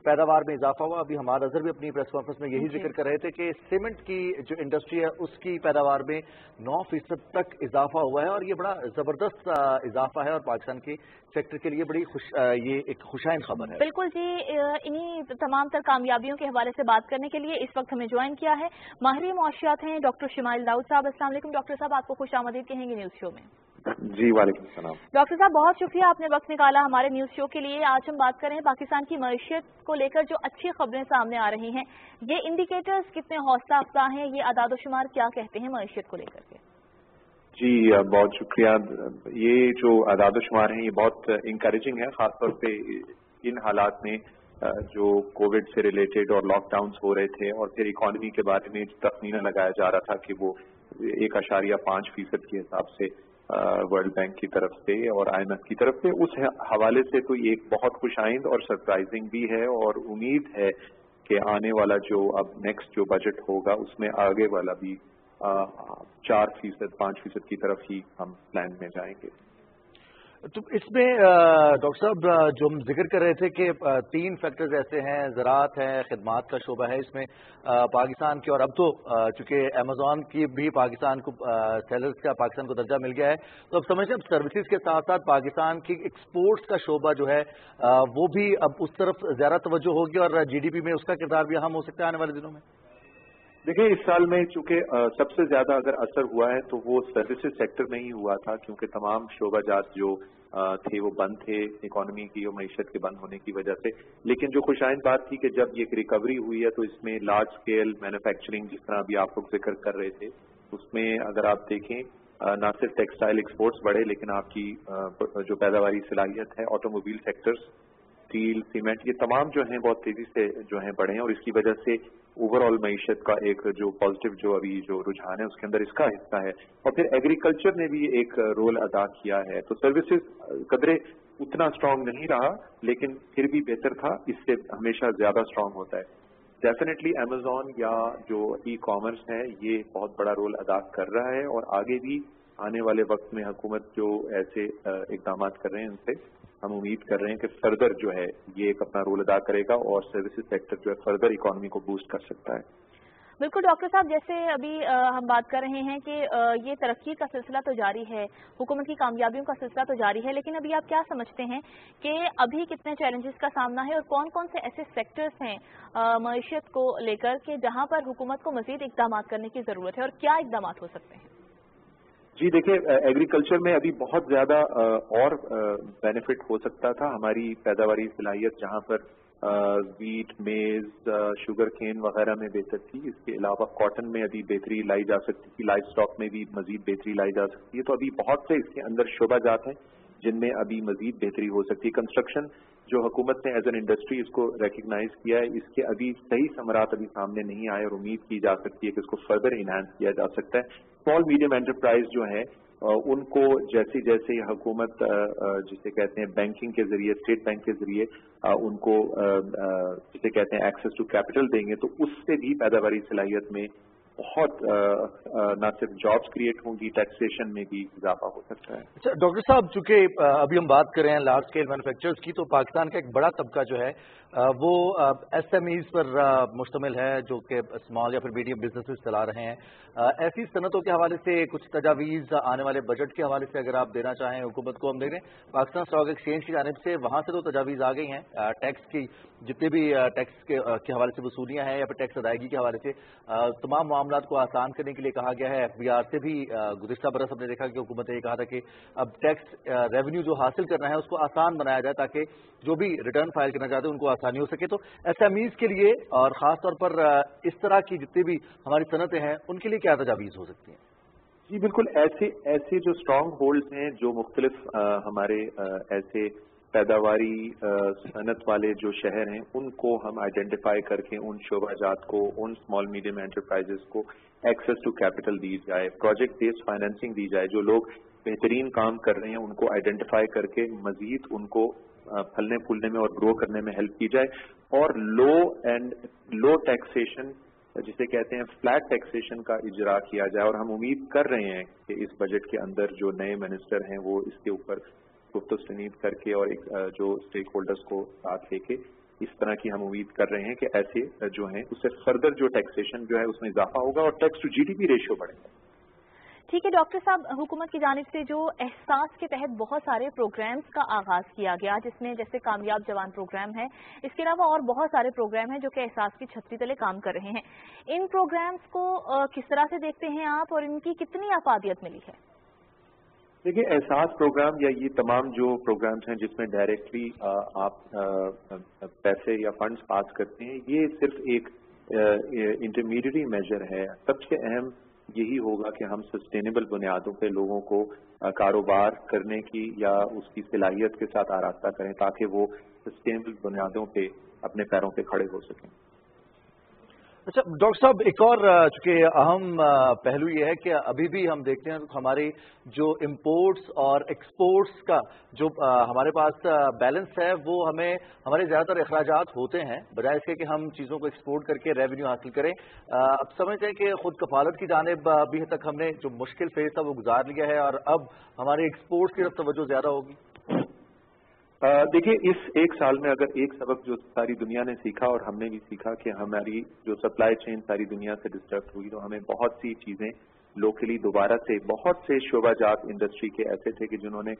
पैदावार में इजाफा हुआ। अभी हमारा नजर भी अपनी प्रेस कॉन्फ्रेंस में यही जिक्र कर रहे थे कि सीमेंट की जो इंडस्ट्री है उसकी पैदावार में 9% तक इजाफा हुआ है और ये बड़ा जबरदस्त इजाफा है और पाकिस्तान के सेक्टर के लिए बड़ी ये एक खुशाइन खबर है। बिल्कुल जी, इन्हीं तमाम तर कामयाबियों के हवाले से बात करने के लिए इस वक्त हमें ज्वाइन किया है माहिर मुआशियात हैं डॉक्टर शमाइल दाऊद साहब। अस्सलाम वालेकुम डॉक्टर साहब, आपको खुशामदीद कहेंगे न्यूज शो में। जी वालेकुम सलाम। डॉक्टर साहब बहुत शुक्रिया, आपने वक्त निकाला हमारे न्यूज शो के लिए। आज हम बात करें पाकिस्तान की मईशत को लेकर जो अच्छी खबरें सामने आ रही हैं, ये इंडिकेटर्स कितने हौसला अफजा हैं, ये आदादोशुमार क्या कहते हैं मईशत को लेकर के? जी बहुत शुक्रिया। ये जो आदादोशुमार हैं ये बहुत इंकरेजिंग है, खासतौर पे इन हालात में जो कोविड से रिलेटेड और लॉकडाउन हो रहे थे और फिर इकॉनमी के बारे में तखमीना लगाया जा रहा था कि वो 1.5% के हिसाब से वर्ल्ड बैंक की तरफ से और IMF की तरफ से, उस हवाले से तो ये एक बहुत खुशाइंद और सरप्राइजिंग भी है और उम्मीद है कि आने वाला जो अब नेक्स्ट जो बजट होगा उसमें आगे वाला भी 4%, 5% की तरफ ही हम प्लान में जाएंगे। तो इसमें डॉक्टर साहब जो हम जिक्र कर रहे थे कि 3 फैक्टर्स ऐसे हैं, ज़राअत है, खिदमात का शोबा है, इसमें पाकिस्तान की, और अब तो चूंकि अमेज़ॉन की भी पाकिस्तान को सेलर्स का पाकिस्तान को दर्जा मिल गया है, तो अब समझते हैं अब सर्विसेज के साथ साथ पाकिस्तान की एक्सपोर्ट्स का शोबा जो है वो भी अब उस तरफ ज़्यादा तवज्जो होगी और GDP में उसका किरदार भी अहम हो सकता है आने वाले दिनों में। देखिए इस साल में चूंकि सबसे ज्यादा अगर असर हुआ है तो वो सर्विसेज सेक्टर में ही हुआ था, क्योंकि तमाम शोबाजात जो थे वो बंद थे इकोनॉमी की और मईशत के बंद होने की वजह से। लेकिन जो खुशाइन बात थी कि जब ये रिकवरी हुई है तो इसमें लार्ज स्केल मैन्युफैक्चरिंग, जिस तरह अभी आप लोग जिक्र कर रहे थे, उसमें अगर आप देखें न सिर्फ टेक्सटाइल एक्सपोर्ट्स बढ़े लेकिन आपकी जो पैदावारी सलाहियत है, ऑटोमोबाइल सेक्टर्स, स्टील, सीमेंट, ये तमाम जो हैं बहुत तेजी से जो हैं बढ़े हैं और इसकी वजह से ओवरऑल मईशत का एक जो पॉजिटिव जो अभी जो रुझान है उसके अंदर इसका हिस्सा है। और फिर एग्रीकल्चर ने भी एक रोल अदा किया है। तो सर्विसेज कदरे उतना स्ट्रांग नहीं रहा लेकिन फिर भी बेहतर था, इससे हमेशा ज्यादा स्ट्रांग होता है। डेफिनेटली अमेज़ॉन या जो ई-कॉमर्स है ये बहुत बड़ा रोल अदा कर रहा है और आगे भी आने वाले वक्त में हुकूमत जो ऐसे इकदाम कर रहे हैं उनसे हम उम्मीद कर रहे हैं कि फर्दर जो है ये एक अपना रोल अदा करेगा और सर्विसेज सेक्टर जो है फर्दर इकोनॉमी को बूस्ट कर सकता है। बिल्कुल डॉक्टर साहब, जैसे अभी हम बात कर रहे हैं कि ये तरक्की का सिलसिला तो जारी है, हुकूमत की कामयाबियों का सिलसिला तो जारी है, लेकिन अभी आप क्या समझते हैं कि अभी कितने चैलेंजेस का सामना है और कौन कौन से ऐसे सेक्टर्स हैं मईशत को लेकर के जहां पर हुकूमत को मजीद इकदाम करने की जरूरत है और क्या इकदाम हो सकते हैं? जी देखिए, एग्रीकल्चर में अभी बहुत ज्यादा और बेनिफिट हो सकता था। हमारी पैदावारी सलाहियत जहां पर वीट, मेज, शुगर केन वगैरह में बेहतर थी, इसके अलावा कॉटन में अभी बेहतरी लाई जा सकती थी, लाइव स्टॉक में भी मजीद बेहतरी लाई जा सकती है। तो अभी बहुत से इसके अंदर शोबाजात हैं जिनमें अभी मजीद बेहतरी हो सकती है। कंस्ट्रक्शन जो हुकूमत ने एज एन इंडस्ट्री इसको रिकग्नाइज किया है, इसके अभी सही समरात अभी सामने नहीं आए और उम्मीद की जा सकती है कि इसको फर्दर इनहांस किया जा सकता है। स्मॉल मीडियम एंटरप्राइज जो है उनको जैसे जैसे हुकूमत जिसे कहते हैं बैंकिंग के जरिए, स्टेट बैंक के जरिए उनको जिसे कहते हैं एक्सेस टू कैपिटल देंगे तो उससे भी पैदावारी सलाहियत में बहुत न सिर्फ जॉब्स क्रिएट होंगी, टैक्सेशन में भी इजाफा हो सकता है। अच्छा डॉक्टर साहब, चूंकि अभी हम बात कर रहे हैं लार्ज स्केल मैन्युफैक्चरर्स की, तो पाकिस्तान का एक बड़ा तबका जो है वो SMEs पर मुश्तमिल है जो कि स्मॉल या फिर मीडियम बिजनेसेस चला रहे हैं। ऐसी सनतों के हवाले से कुछ तजावीज़ आने वाले बजट के हवाले से अगर आप देना चाहें हुकूमत को। हम देख रहे हैं पाकिस्तान स्टॉक एक्सचेंज की जानिब से वहाँ से तो तजावीज़ आ गई हैं, टैक्स की जितने भी टैक्स के हवाले से वसूलियाँ हैं या फिर टैक्स अदायगी के हवाले से तमाम मामलात को आसान करने के लिए कहा गया है। FBR से भी गुज़िश्ता बरस हमने देखा कि हुकूमत ने कहा था कि अब टैक्स रेवेन्यू जो हासिल करना है उसको आसान बनाया जाए ताकि जो भी रिटर्न फाइल करना चाहते हैं उनको आसानी हो सके। तो SMEs के लिए और ख़ास तौर पर इस तरह की जितनी भी हमारी सनतें हैं उनके लिए क्या तजावीज़ हो सकती हैं? जी बिल्कुल, ऐसे जो स्ट्रांग होल्ड्स हैं, जो मुख्तलिफ हमारे ऐसे पैदावारी सनत वाले जो शहर हैं उनको हम आइडेंटिफाई करके उन शोबाजात को, उन स्मॉल मीडियम एंटरप्राइजेस को एक्सेस टू कैपिटल दी जाए, प्रोजेक्ट बेस्ड फाइनेंसिंग दी जाए। जो लोग बेहतरीन काम कर रहे हैं उनको आइडेंटिफाई करके मजीद उनको फलने फूलने में और ग्रो करने में हेल्प की जाए और लो टैक्सेशन जिसे कहते हैं फ्लैट टैक्सेशन का इजरा किया जाए। और हम उम्मीद कर रहे हैं कि इस बजट के अंदर जो नए मिनिस्टर हैं वो इसके ऊपर गुफ्तगू सुनीद करके और एक जो स्टेक होल्डर्स को साथ लेके اس طرح کی ہم امید کر رہے ہیں کہ ایسے جو ہیں اس سے فردر جو ٹیکسیشن جو ہے اس میں اضافہ ہوگا اور ٹیکس ٹو GDP ریشو بڑھے گا. ٹھیک ہے ڈاکٹر صاحب، حکومت کی جانب سے جو احساس کے تحت بہت سارے پروگرامز کا آغاز کیا گیا، جس میں جیسے کامیاب جوان پروگرام ہے، اس کے علاوہ اور بہت سارے پروگرام ہیں جو کہ احساس کی چھتری تلے کام کر رہے ہیں، ان پروگرامز کو کس طرح سے دیکھتے ہیں آپ اور ان کی کتنی افادیت ملی ہے؟ دیکھیے، احساس پروگرام یا یہ تمام جو پروگرامز ہیں جس میں ڈائریکٹلی آپ پیسے یا فنڈز پاس کرتے ہیں، یہ صرف ایک انٹرمیڈیٹری میجر ہے. سب سے اہم یہی ہوگا کہ ہم سسٹینیبل بنیادوں پہ لوگوں کو کاروبار کرنے کی یا اس کی صلاحیت کے ساتھ آراستہ کریں تاکہ وہ سسٹینیبل بنیادوں پہ اپنے پیروں پہ کھڑے ہو سکیں. اچھا ڈاکٹر صاحب، ایک اور چونکہ اہم پہلو یہ ہے کہ ابھی بھی ہم دیکھتے ہیں ہماری جو امپورٹس اور ایکسپورٹس کا جو ہمارے پاس بیلنس ہے وہ ہمارے زیادہ تر اخراجات ہوتے ہیں بجائے اس کے کہ ہم چیزوں کو ایکسپورٹ کر کے ریونیو حاصل کریں. اب سمجھتے ہیں کہ خود کفالت کی جانب ابھی تک ہم نے جو مشکل فیز تھا وہ گزار لیا ہے اور اب ہمارے ایکسپورٹس کی طرف توجہ زیادہ ہوگی. دیکھیے، اس ایک سال میں اگر ایک سبق جو ساری دنیا نے سیکھا اور ہم نے بھی سیکھا کہ ہماری جو سپلائی چین ساری دنیا سے ڈسٹرب ہوئی، تو ہمیں بہت سی چیزیں لوکلی دوبارہ سے بہت سے شعبہ جات انڈسٹری کے ایسے تھے کہ جنہوں نے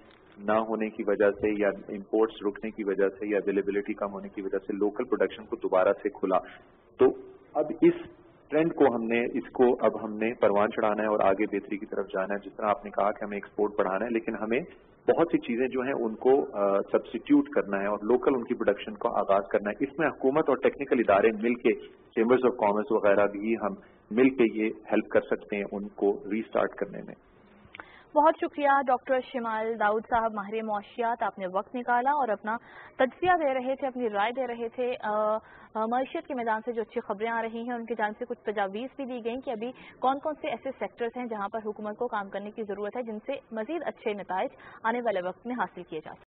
نہ ہونے کی وجہ سے یا امپورٹس رکنے کی وجہ سے یا اویلیبلٹی کم ہونے کی وجہ سے لوکل پروڈکشن کو دوبارہ سے کھلا. تو اب اس ٹرینڈ کو ہم نے پروان چڑھانا ہے اور آگے بہتری کی طرف جانا ہے. جس طرح آپ نے کہا کہ ہمیں ایکسپورٹ بڑھانا ہے، لیکن ہمیں بہت سی چیزیں جو ہیں ان کو سبسٹیٹیوٹ کرنا ہے اور لوکل ان کی پروڈکشن کا آغاز کرنا ہے. اس میں حکومت اور ٹیکنیکل ادارے مل کے، چیمبرز آف کامرس وغیرہ بھی ہم مل کے یہ ہیلپ کر سکتے ہیں ان کو ری اسٹارٹ کرنے میں. بہت شکریہ ڈاکٹر شمال داؤد صاحب، ماہر معاشیات، آپ نے وقت نکالا اور اپنا تجزیہ دے رہے تھے، اپنی رائے دے رہے تھے. معیشت کے میدان سے جو اچھی خبریں آ رہی ہیں ان کی جانب سے کچھ تجاویز بھی دی گئیں کہ ابھی کون کون سے ایسے سیکٹرز ہیں جہاں پر حکومت کو کام کرنے کی ضرورت ہے جن سے مزید اچھے نتائج آنے والے وقت میں حاصل کیے جا سکیں.